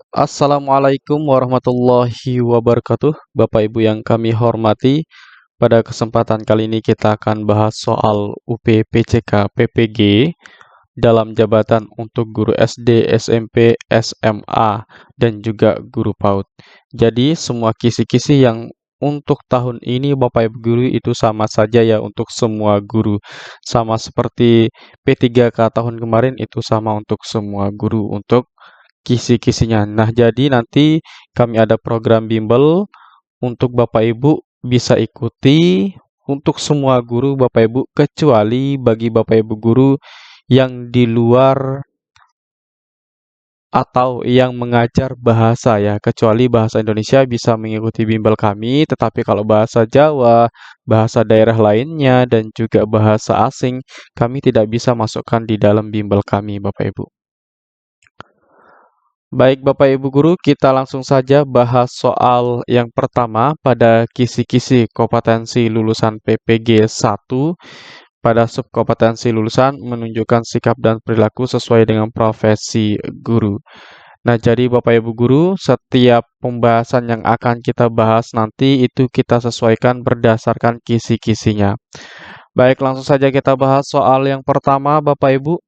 Assalamualaikum warahmatullahi wabarakatuh, Bapak Ibu yang kami hormati. Pada kesempatan kali ini kita akan bahas soal UPPCK PPG dalam jabatan untuk guru SD, SMP, SMA, dan juga guru PAUD. Jadi semua kisi-kisi yang untuk tahun ini Bapak Ibu guru itu sama saja ya untuk semua guru. Sama seperti P3K tahun kemarin itu sama untuk semua guru untuk kisi-kisinya. Nah, jadi nanti kami ada program bimbel untuk Bapak Ibu bisa ikuti untuk semua guru Bapak Ibu, kecuali bagi Bapak Ibu guru yang di luar atau yang mengajar bahasa ya, kecuali bahasa Indonesia bisa mengikuti bimbel kami, tetapi kalau bahasa Jawa, bahasa daerah lainnya, dan juga bahasa asing, kami tidak bisa masukkan di dalam bimbel kami, Bapak Ibu. Baik Bapak Ibu Guru, kita langsung saja bahas soal yang pertama pada kisi-kisi kompetensi lulusan PPG 1 pada subkompetensi lulusan menunjukkan sikap dan perilaku sesuai dengan profesi guru. Nah, jadi Bapak Ibu Guru, setiap pembahasan yang akan kita bahas nanti itu kita sesuaikan berdasarkan kisi-kisinya. Baik, langsung saja kita bahas soal yang pertama Bapak Ibu.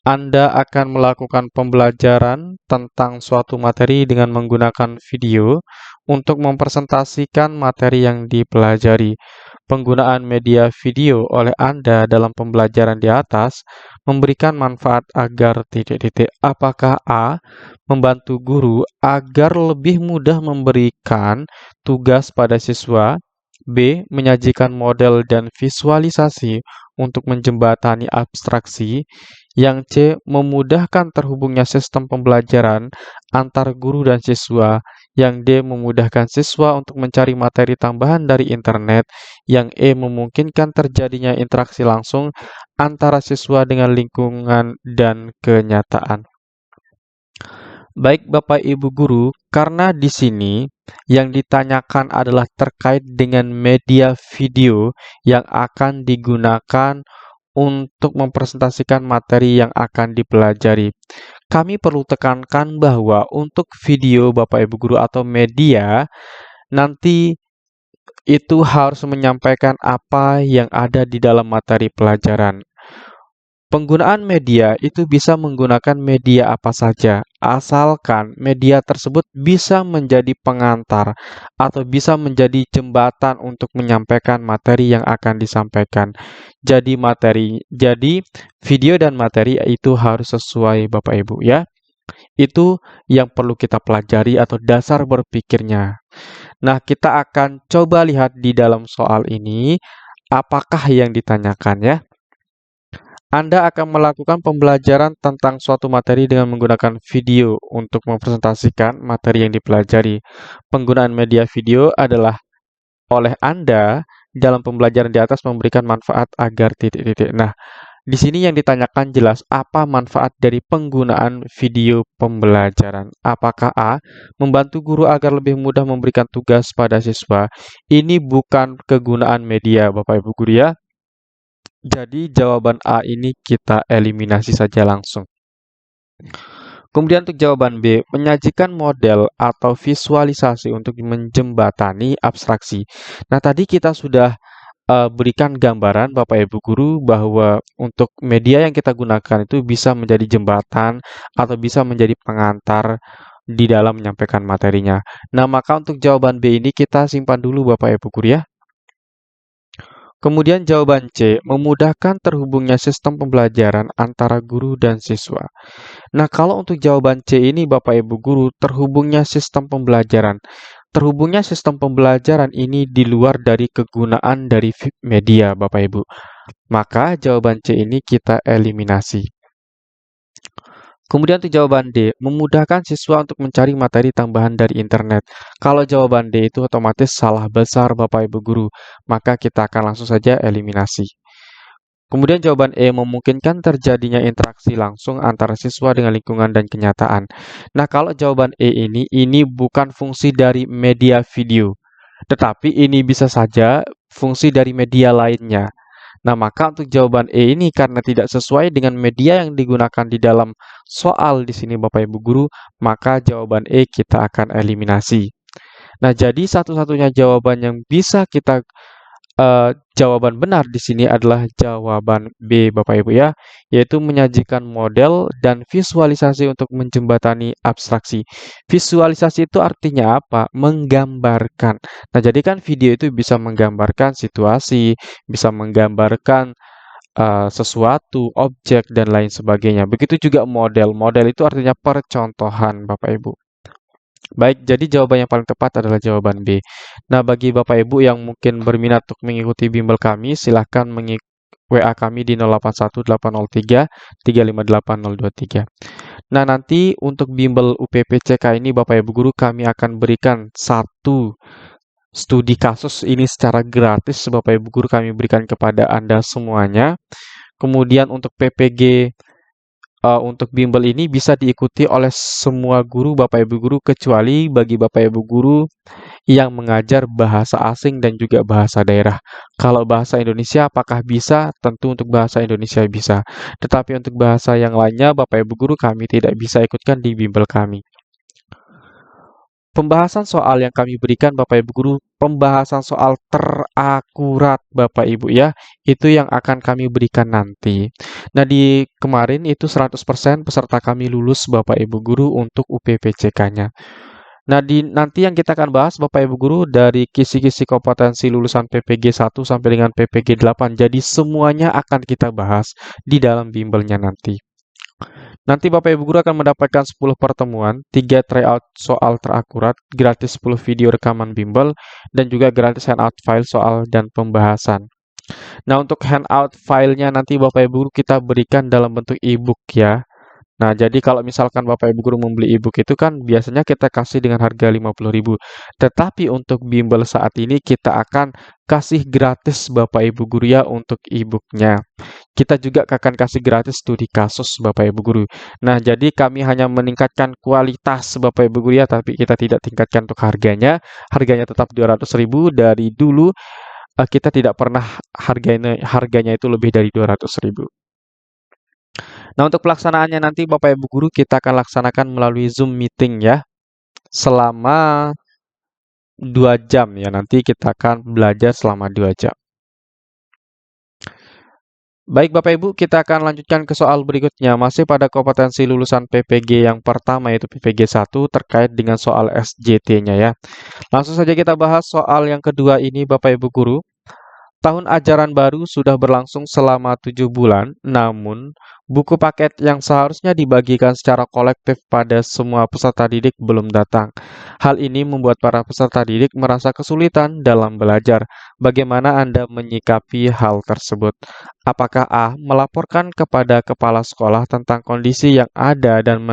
Anda akan melakukan pembelajaran tentang suatu materi dengan menggunakan video untuk mempresentasikan materi yang dipelajari. Penggunaan media video oleh Anda dalam pembelajaran di atas memberikan manfaat agar titik-titik. Apakah A. Membantu guru agar lebih mudah memberikan tugas pada siswa. B. Menyajikan model dan visualisasi untuk menjembatani abstraksi. Yang C. Memudahkan terhubungnya sistem pembelajaran antar guru dan siswa. Yang D. Memudahkan siswa untuk mencari materi tambahan dari internet. Yang E. Memungkinkan terjadinya interaksi langsung antara siswa dengan lingkungan dan kenyataan. Baik Bapak Ibu Guru, karena di sini yang ditanyakan adalah terkait dengan media video yang akan digunakan untuk mempresentasikan materi yang akan dipelajari. Kami perlu tekankan bahwa untuk video Bapak Ibu Guru atau media, nanti itu harus menyampaikan apa yang ada di dalam materi pelajaran. Penggunaan media itu bisa menggunakan media apa saja, asalkan media tersebut bisa menjadi pengantar atau bisa menjadi jembatan untuk menyampaikan materi yang akan disampaikan. Jadi video dan materi itu harus sesuai Bapak Ibu ya. Itu yang perlu kita pelajari atau dasar berpikirnya. Nah, kita akan coba lihat di dalam soal ini apakah yang ditanyakan ya. Anda akan melakukan pembelajaran tentang suatu materi dengan menggunakan video untuk mempresentasikan materi yang dipelajari. Penggunaan media video adalah oleh Anda dalam pembelajaran di atas memberikan manfaat agar titik-titik. Nah, di sini yang ditanyakan jelas apa manfaat dari penggunaan video pembelajaran. Apakah A. Membantu guru agar lebih mudah memberikan tugas pada siswa. Ini bukan kegunaan media, Bapak Ibu Guru ya. Jadi jawaban A ini kita eliminasi saja langsung. Kemudian untuk jawaban B, menyajikan model atau visualisasi untuk menjembatani abstraksi. Nah, tadi kita sudah berikan gambaran Bapak Ibu Guru bahwa untuk media yang kita gunakan itu bisa menjadi jembatan atau bisa menjadi pengantar di dalam menyampaikan materinya. Nah, maka untuk jawaban B ini kita simpan dulu Bapak Ibu Guru ya. Kemudian jawaban C, memudahkan terhubungnya sistem pembelajaran antara guru dan siswa. Nah, kalau untuk jawaban C ini Bapak Ibu Guru, terhubungnya sistem pembelajaran. Terhubungnya sistem pembelajaran ini di luar dari kegunaan dari media Bapak Ibu. Maka jawaban C ini kita eliminasi. Kemudian untuk jawaban D, memudahkan siswa untuk mencari materi tambahan dari internet. Kalau jawaban D itu otomatis salah besar Bapak Ibu Guru, maka kita akan langsung saja eliminasi. Kemudian jawaban E, memungkinkan terjadinya interaksi langsung antara siswa dengan lingkungan dan kenyataan. Nah, kalau jawaban E ini bukan fungsi dari media video, tetapi ini bisa saja fungsi dari media lainnya. Nah, maka untuk jawaban E ini karena tidak sesuai dengan media yang digunakan di dalam soal di sini Bapak Ibu Guru, maka jawaban E kita akan eliminasi. Nah, jadi satu-satunya jawaban yang bisa kita jawaban benar di sini adalah jawaban B, Bapak Ibu ya, yaitu menyajikan model dan visualisasi untuk menjembatani abstraksi. Visualisasi itu artinya apa? Menggambarkan. Nah, jadi kan video itu bisa menggambarkan situasi, bisa menggambarkan sesuatu, objek, dan lain sebagainya. Begitu juga model. Model itu artinya percontohan, Bapak Ibu. Baik, jadi jawaban yang paling tepat adalah jawaban B. Nah, bagi Bapak Ibu yang mungkin berminat untuk mengikuti bimbel kami, silahkan WA kami di 081803 358 023. Nah, nanti untuk bimbel UPPCK ini Bapak Ibu Guru kami akan berikan satu studi kasus ini secara gratis Bapak Ibu Guru kami berikan kepada Anda semuanya. Kemudian untuk PPG untuk bimbel ini bisa diikuti oleh semua guru Bapak Ibu Guru kecuali bagi Bapak Ibu Guru yang mengajar bahasa asing dan juga bahasa daerah. Kalau bahasa Indonesia apakah bisa? Tentu untuk bahasa Indonesia bisa. Tetapi untuk bahasa yang lainnya Bapak Ibu Guru kami tidak bisa ikutkan di bimbel kami. Pembahasan soal yang kami berikan Bapak Ibu Guru, pembahasan soal terakurat Bapak Ibu ya, itu yang akan kami berikan nanti. Nah, di kemarin itu 100% peserta kami lulus Bapak Ibu Guru untuk UPPCK-nya. Nah, nanti yang kita akan bahas Bapak Ibu Guru dari kisi-kisi kompetensi lulusan PPG 1 sampai dengan PPG 8. Jadi semuanya akan kita bahas di dalam bimbelnya nanti. Nanti Bapak Ibu Guru akan mendapatkan 10 pertemuan, 3 tryout soal terakurat, gratis 10 video rekaman bimbel, dan juga gratis handout file soal dan pembahasan. Nah, untuk handout filenya nanti Bapak Ibu Guru kita berikan dalam bentuk e-book ya. Nah, jadi kalau misalkan Bapak Ibu Guru membeli e-book itu kan biasanya kita kasih dengan harga 50.000. Tetapi untuk bimbel saat ini kita akan kasih gratis Bapak Ibu Guru ya untuk e-booknya. Kita juga akan kasih gratis studi kasus Bapak Ibu Guru. Nah, jadi kami hanya meningkatkan kualitas Bapak Ibu Guru ya, tapi kita tidak tingkatkan untuk harganya. Harganya tetap 200.000 dari dulu. Kita tidak pernah harganya itu lebih dari 200.000. Nah, untuk pelaksanaannya nanti Bapak Ibu Guru kita akan laksanakan melalui Zoom meeting ya. Selama 2 jam ya. Nanti kita akan belajar selama 2 jam. Baik Bapak Ibu, kita akan lanjutkan ke soal berikutnya. Masih pada kompetensi lulusan PPG yang pertama yaitu PPG 1 terkait dengan soal SJT-nya ya. Langsung saja kita bahas soal yang kedua ini Bapak Ibu Guru. Tahun ajaran baru sudah berlangsung selama 7 bulan, namun buku paket yang seharusnya dibagikan secara kolektif pada semua peserta didik belum datang. Hal ini membuat para peserta didik merasa kesulitan dalam belajar. Bagaimana Anda menyikapi hal tersebut? Apakah A. Melaporkan kepada kepala sekolah tentang kondisi yang ada dan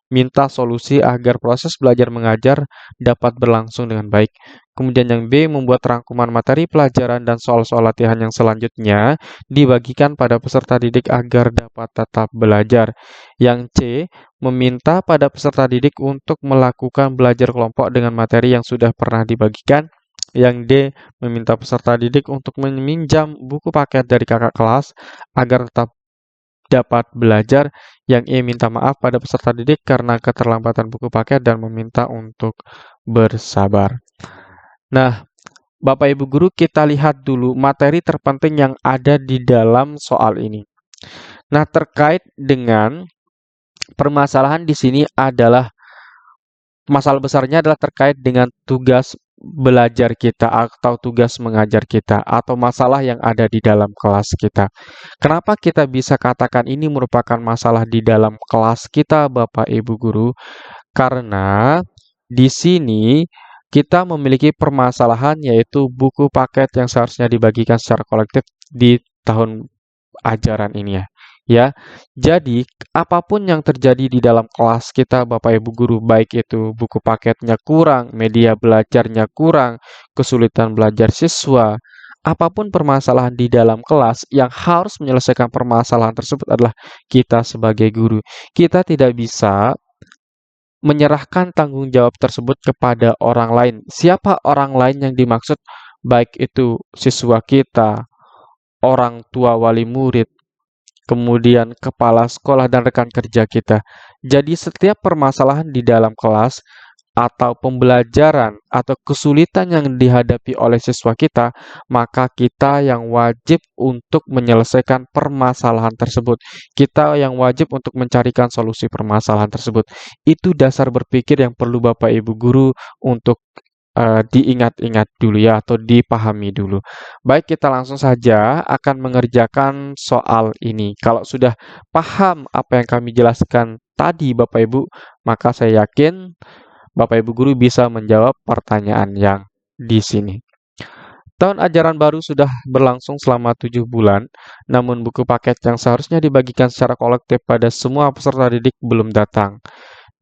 minta solusi agar proses belajar mengajar dapat berlangsung dengan baik. Kemudian yang B, membuat rangkuman materi pelajaran dan soal-soal latihan yang selanjutnya dibagikan pada peserta didik agar dapat tetap belajar. Yang C, meminta pada peserta didik untuk melakukan belajar kelompok dengan materi yang sudah pernah dibagikan. Yang D, meminta peserta didik untuk meminjam buku paket dari kakak kelas agar tetap dapat belajar. Yang E minta maaf pada peserta didik karena keterlambatan buku paket dan meminta untuk bersabar. Nah, Bapak Ibu Guru kita lihat dulu materi terpenting yang ada di dalam soal ini. Nah, terkait dengan permasalahan di sini adalah masalah besarnya adalah terkait dengan tugas belajar kita atau tugas mengajar kita atau masalah yang ada di dalam kelas kita. Kenapa kita bisa katakan ini merupakan masalah di dalam kelas kita, Bapak Ibu Guru? Karena di sini kita memiliki permasalahan yaitu buku paket yang seharusnya dibagikan secara kolektif di tahun ajaran ini ya. Ya, jadi apapun yang terjadi di dalam kelas kita, Bapak Ibu Guru, baik itu buku paketnya kurang, media belajarnya kurang, kesulitan belajar siswa, apapun permasalahan di dalam kelas, yang harus menyelesaikan permasalahan tersebut adalah kita sebagai guru. Kita tidak bisa menyerahkan tanggung jawab tersebut kepada orang lain. Siapa orang lain yang dimaksud? Baik itu siswa kita, orang tua wali murid, kemudian kepala sekolah dan rekan kerja kita. Jadi setiap permasalahan di dalam kelas atau pembelajaran atau kesulitan yang dihadapi oleh siswa kita, maka kita yang wajib untuk menyelesaikan permasalahan tersebut. Kita yang wajib untuk mencarikan solusi permasalahan tersebut. Itu dasar berpikir yang perlu Bapak Ibu guru untuk diingat-ingat dulu ya, atau dipahami dulu. Baik, kita langsung saja akan mengerjakan soal ini. Kalau sudah paham apa yang kami jelaskan tadi Bapak Ibu, maka saya yakin Bapak Ibu guru bisa menjawab pertanyaan yang di sini. Tahun ajaran baru sudah berlangsung selama 7 bulan, namun buku paket yang seharusnya dibagikan secara kolektif pada semua peserta didik belum datang.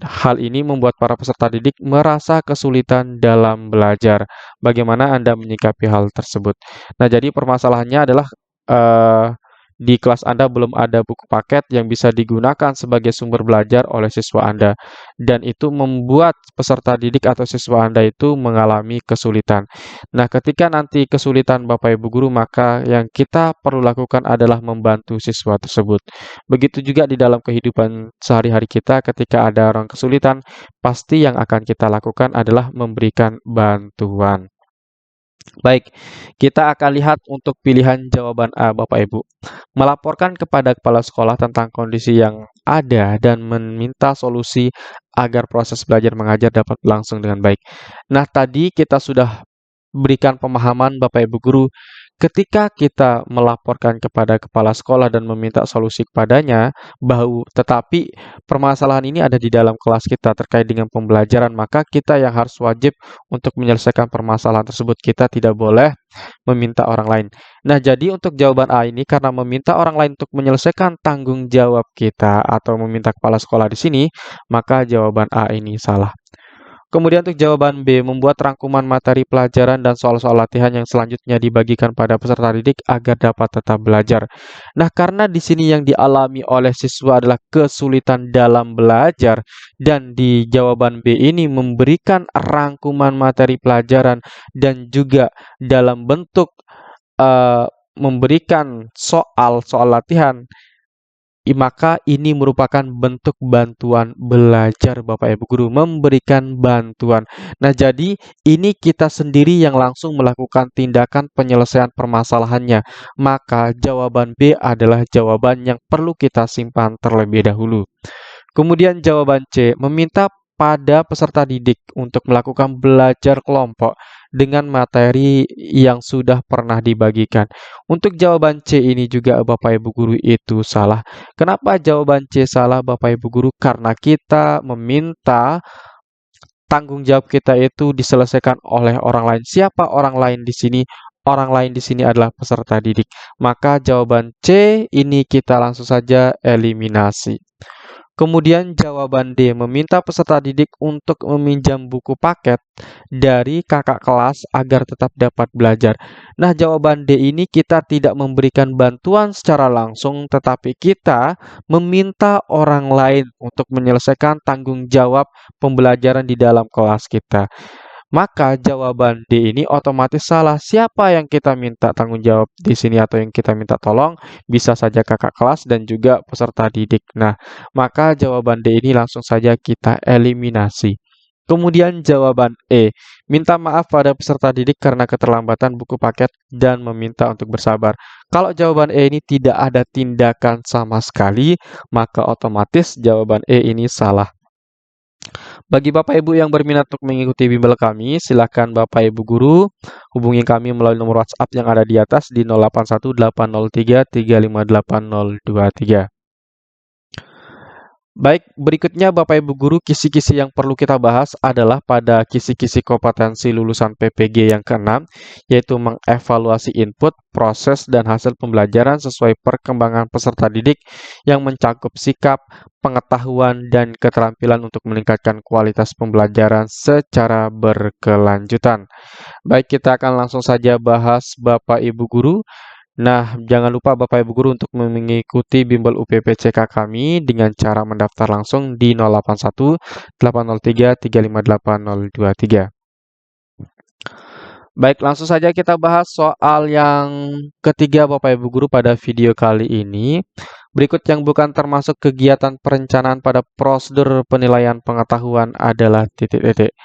Hal ini membuat para peserta didik merasa kesulitan dalam belajar. Bagaimana Anda menyikapi hal tersebut? Nah, jadi permasalahannya adalah eh, di kelas Anda belum ada buku paket yang bisa digunakan sebagai sumber belajar oleh siswa Anda. Dan itu membuat peserta didik atau siswa Anda itu mengalami kesulitan. Nah, ketika nanti kesulitan Bapak Ibu guru, maka yang kita perlu lakukan adalah membantu siswa tersebut. Begitu juga di dalam kehidupan sehari-hari kita, ketika ada orang kesulitan, pasti yang akan kita lakukan adalah memberikan bantuan. Baik, kita akan lihat untuk pilihan jawaban A, Bapak Ibu. Melaporkan kepada kepala sekolah tentang kondisi yang ada dan meminta solusi agar proses belajar mengajar dapat berlangsung dengan baik. Nah, tadi kita sudah berikan pemahaman Bapak Ibu guru, ketika kita melaporkan kepada kepala sekolah dan meminta solusi kepadanya, tetapi permasalahan ini ada di dalam kelas kita terkait dengan pembelajaran, maka kita yang harus wajib untuk menyelesaikan permasalahan tersebut. Kita tidak boleh meminta orang lain. Nah, jadi untuk jawaban A ini, karena meminta orang lain untuk menyelesaikan tanggung jawab kita atau meminta kepala sekolah di sini, maka jawaban A ini salah. Kemudian untuk jawaban B, membuat rangkuman materi pelajaran dan soal-soal latihan yang selanjutnya dibagikan pada peserta didik agar dapat tetap belajar. Nah, karena di sini yang dialami oleh siswa adalah kesulitan dalam belajar, dan di jawaban B ini memberikan rangkuman materi pelajaran dan juga dalam bentuk memberikan soal-soal latihan, maka ini merupakan bentuk bantuan belajar Bapak Ibu guru, memberikan bantuan. Nah, jadi ini kita sendiri yang langsung melakukan tindakan penyelesaian permasalahannya. Maka jawaban B adalah jawaban yang perlu kita simpan terlebih dahulu. Kemudian jawaban C, meminta pada peserta didik untuk melakukan belajar kelompok dengan materi yang sudah pernah dibagikan. Untuk jawaban C ini juga Bapak Ibu guru itu salah. Kenapa jawaban C salah Bapak Ibu guru? Karena kita meminta tanggung jawab kita itu diselesaikan oleh orang lain. Siapa orang lain di sini? Orang lain di sini adalah peserta didik. Maka jawaban C ini kita langsung saja eliminasi. Kemudian jawaban D, meminta peserta didik untuk meminjam buku paket dari kakak kelas agar tetap dapat belajar. Nah, jawaban D ini kita tidak memberikan bantuan secara langsung, tetapi kita meminta orang lain untuk menyelesaikan tanggung jawab pembelajaran di dalam kelas kita. Maka jawaban D ini otomatis salah. Siapa yang kita minta tanggung jawab di sini atau yang kita minta tolong? Bisa saja kakak kelas dan juga peserta didik. Nah, maka jawaban D ini langsung saja kita eliminasi. Kemudian jawaban E, minta maaf pada peserta didik karena keterlambatan buku paket dan meminta untuk bersabar. Kalau jawaban E ini tidak ada tindakan sama sekali, maka otomatis jawaban E ini salah. Bagi Bapak Ibu yang berminat untuk mengikuti bimbel kami, silakan Bapak Ibu guru hubungi kami melalui nomor WhatsApp yang ada di atas di 081803358023. Baik, berikutnya Bapak Ibu guru, kisi-kisi yang perlu kita bahas adalah pada kisi-kisi kompetensi lulusan PPG yang ke-6, yaitu mengevaluasi input, proses, dan hasil pembelajaran sesuai perkembangan peserta didik yang mencakup sikap, pengetahuan, dan keterampilan untuk meningkatkan kualitas pembelajaran secara berkelanjutan. Baik, kita akan langsung saja bahas Bapak Ibu guru. Nah, jangan lupa Bapak Ibu guru untuk mengikuti bimbel UPPCK kami dengan cara mendaftar langsung di 081 803 358 023. Baik, langsung saja kita bahas soal yang ketiga Bapak Ibu Guru pada video kali ini. Berikut yang bukan termasuk kegiatan perencanaan pada prosedur penilaian pengetahuan adalah titik-titik.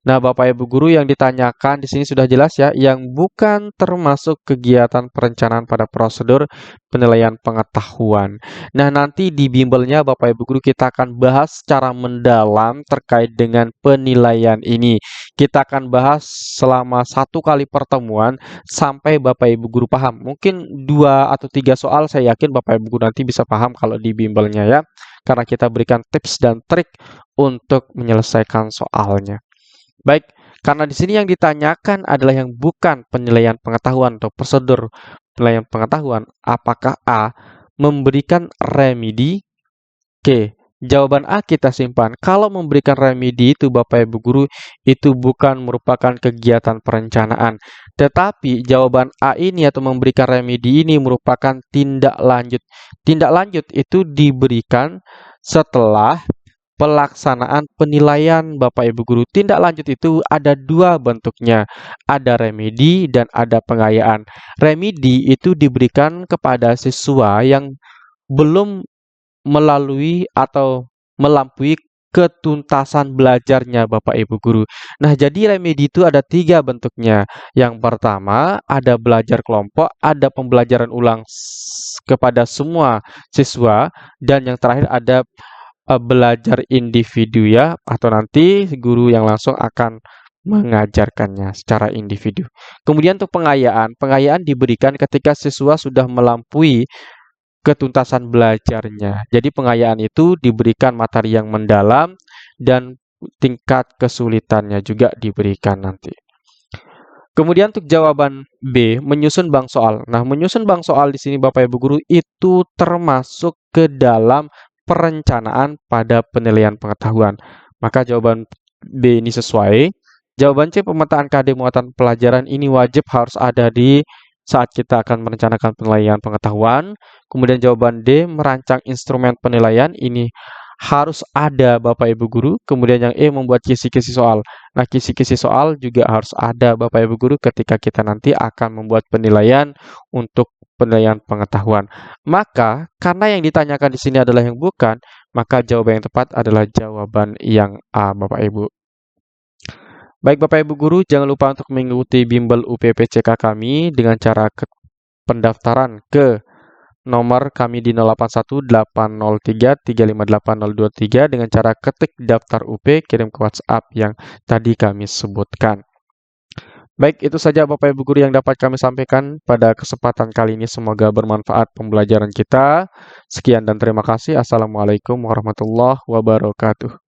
Nah, Bapak Ibu Guru yang ditanyakan di sini sudah jelas ya, yang bukan termasuk kegiatan perencanaan pada prosedur penilaian pengetahuan. Nah, nanti di bimbelnya Bapak Ibu Guru kita akan bahas secara mendalam terkait dengan penilaian ini. Kita akan bahas selama 1 kali pertemuan sampai Bapak Ibu Guru paham. Mungkin 2 atau 3 soal saya yakin Bapak Ibu Guru nanti bisa paham kalau di bimbelnya ya. Karena kita berikan tips dan trik untuk menyelesaikan soalnya. Baik, karena di sini yang ditanyakan adalah yang bukan penilaian pengetahuan atau prosedur penilaian pengetahuan, apakah A memberikan remedi? Oke, jawaban A kita simpan. Kalau memberikan remedi itu Bapak Ibu Guru itu bukan merupakan kegiatan perencanaan, tetapi jawaban A ini atau memberikan remedi ini merupakan tindak lanjut. Tindak lanjut itu diberikan setelah pelaksanaan penilaian Bapak Ibu Guru. Tindak lanjut itu ada 2 bentuknya, ada remedi dan ada pengayaan. Remedi itu diberikan kepada siswa yang belum melalui atau melampaui ketuntasan belajarnya Bapak Ibu Guru. Nah, jadi remedi itu ada 3 bentuknya. Yang pertama ada belajar kelompok, ada pembelajaran ulang kepada semua siswa, dan yang terakhir ada belajar individu ya, atau nanti guru yang langsung akan mengajarkannya secara individu. Kemudian untuk pengayaan, pengayaan diberikan ketika siswa sudah melampaui ketuntasan belajarnya. Jadi pengayaan itu diberikan materi yang mendalam dan tingkat kesulitannya juga diberikan nanti. Kemudian untuk jawaban B, menyusun bank soal. Nah, menyusun bank soal di sini Bapak Ibu Guru itu termasuk ke dalam perencanaan pada penilaian pengetahuan. Maka jawaban B ini sesuai. Jawaban C, pemetaan KD muatan pelajaran ini wajib harus ada di saat kita akan merencanakan penilaian pengetahuan. Kemudian jawaban D, merancang instrumen penilaian ini harus ada Bapak Ibu Guru. Kemudian yang E, membuat kisi-kisi soal. Nah, kisi-kisi soal juga harus ada Bapak Ibu Guru ketika kita nanti akan membuat penilaian untuk penilaian pengetahuan. Maka, karena yang ditanyakan di sini adalah yang bukan, maka jawaban yang tepat adalah jawaban yang A, Bapak Ibu. Baik Bapak Ibu Guru, jangan lupa untuk mengikuti bimbel UPPCK kami dengan cara pendaftaran ke nomor kami di 081803358023 dengan cara ketik daftar UP, kirim ke WhatsApp yang tadi kami sebutkan. Baik, itu saja Bapak Ibu Guru yang dapat kami sampaikan pada kesempatan kali ini. Semoga bermanfaat pembelajaran kita. Sekian dan terima kasih. Assalamualaikum warahmatullahi wabarakatuh.